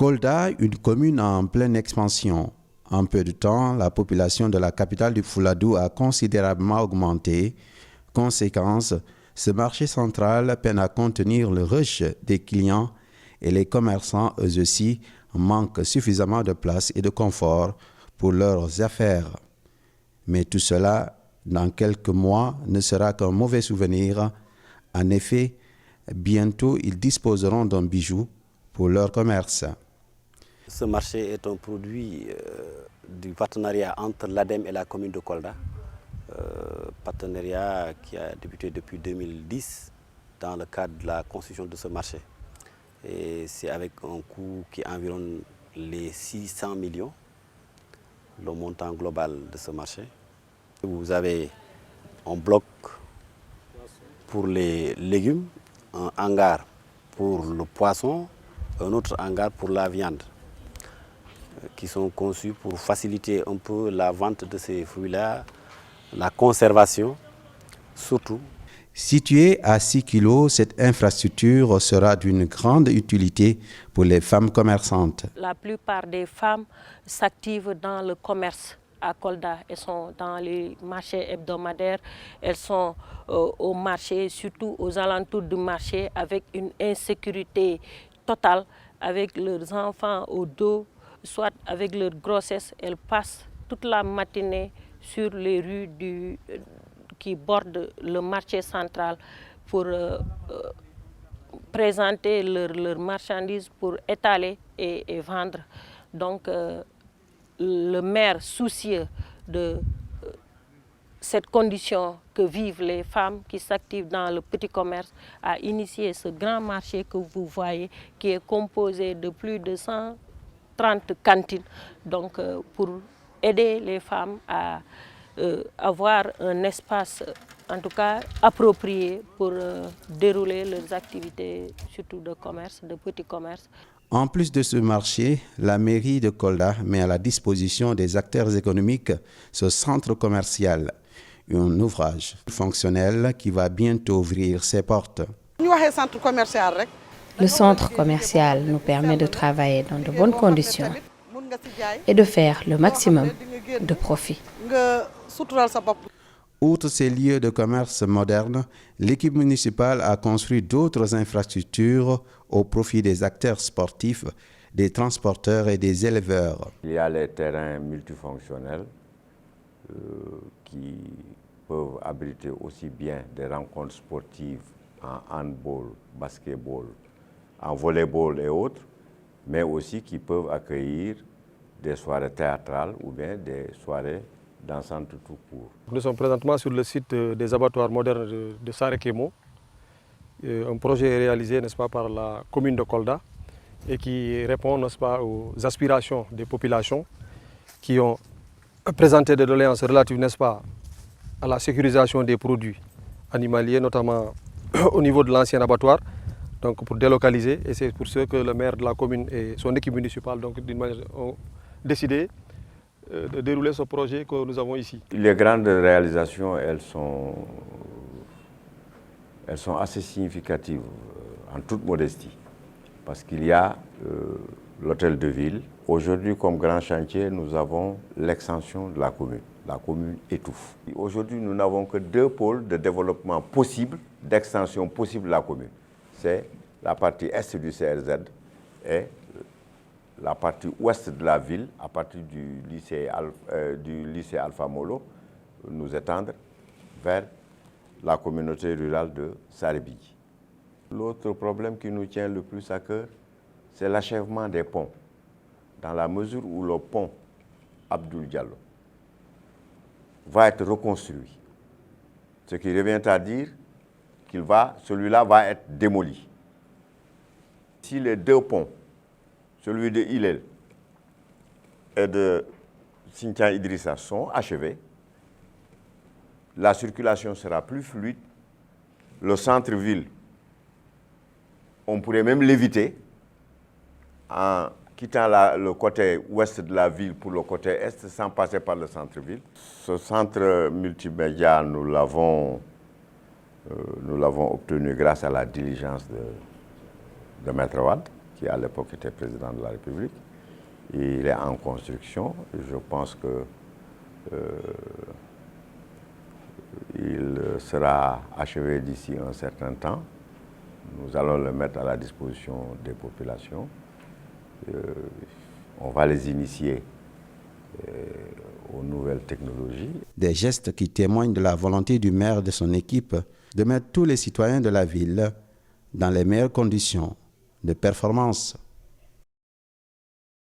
Kolda, une commune en pleine expansion. En peu de temps, la population de la capitale du Fouladou a considérablement augmenté. Conséquence, ce marché central peine à contenir le rush des clients et les commerçants, eux aussi, manquent suffisamment de place et de confort pour leurs affaires. Mais tout cela, dans quelques mois, ne sera qu'un mauvais souvenir. En effet, bientôt, ils disposeront d'un bijou pour leur commerce. Ce marché est un produit du partenariat entre l'ADEM et la commune de Kolda. Partenariat qui a débuté depuis 2010 dans le cadre de la construction de ce marché. Et c'est avec un coût qui environne les 600 millions, le montant global de ce marché. Vous avez un bloc pour les légumes, un hangar pour le poisson, un autre hangar pour la viande, qui sont conçus pour faciliter un peu la vente de ces fruits-là, la conservation surtout. Située à 6 km, cette infrastructure sera d'une grande utilité pour les femmes commerçantes. La plupart des femmes s'activent dans le commerce à Kolda. Elles sont dans les marchés hebdomadaires, elles sont au marché, surtout aux alentours du marché, avec une insécurité totale, avec leurs enfants au dos, soit avec leur grossesse. Elles passent toute la matinée sur les rues qui bordent le marché central pour présenter leurs marchandises, pour étaler et vendre. Donc, le maire, soucieux de cette condition que vivent les femmes qui s'activent dans le petit commerce, a initié ce grand marché que vous voyez, qui est composé de plus de 130 cantines. Donc, pour aider les femmes à avoir un espace, en tout cas approprié pour dérouler leurs activités, surtout de commerce, de petit commerce. En plus de ce marché, la mairie de Kolda met à la disposition des acteurs économiques ce centre commercial, un ouvrage fonctionnel qui va bientôt ouvrir ses portes. Le centre commercial nous permet de travailler dans de bonnes conditions et de faire le maximum de profit. Outre ces lieux de commerce modernes, l'équipe municipale a construit d'autres infrastructures au profit des acteurs sportifs, des transporteurs et des éleveurs. Il y a les terrains multifonctionnels qui peuvent abriter aussi bien des rencontres sportives en handball, basketball, en volleyball et autres, mais aussi qui peuvent accueillir des soirées théâtrales ou bien des soirées dansantes tout court. Nous sommes présentement sur le site des abattoirs modernes de Sarekemo. Un projet réalisé, n'est-ce pas, par la commune de Kolda et qui répond, n'est-ce pas, aux aspirations des populations qui ont présenté des doléances relatives, n'est-ce pas, à la sécurisation des produits animaliers, notamment au niveau de l'ancien abattoir, donc pour délocaliser. Et c'est pour ça que le maire de la commune et son équipe municipale donc, d'une manière, ont décidé de dérouler ce projet que nous avons ici. Les grandes réalisations, elles sont assez significatives, en toute modestie, parce qu'il y a l'hôtel de ville. Aujourd'hui, comme grand chantier, nous avons l'extension de la commune. La commune étouffe. Aujourd'hui, nous n'avons que 2 pôles de développement possible, d'extension possible de la commune. C'est la partie est du CRZ et la partie ouest de la ville, à partir du lycée Alpha Molo, nous étendre vers la communauté rurale de Saribigi. L'autre problème qui nous tient le plus à cœur, c'est l'achèvement des ponts, dans la mesure où le pont Abdoul Diallo va être reconstruit. Ce qui revient à dire que celui-là va être démoli. Si les 2 ponts, celui de Hillel et de Sintian Idrissa, sont achevés, la circulation sera plus fluide. Le centre-ville, on pourrait même l'éviter en quittant le côté ouest de la ville pour le côté est sans passer par le centre-ville. Ce centre multimédia, nous l'avons obtenu grâce à la diligence de Maître Wade, qui à l'époque était président de la République. Il est en construction. Je pense que il sera achevé d'ici un certain temps. Nous allons le mettre à la disposition des populations. On va les initier aux nouvelles technologies. Des gestes qui témoignent de la volonté du maire et de son équipe de mettre tous les citoyens de la ville dans les meilleures conditions de performance.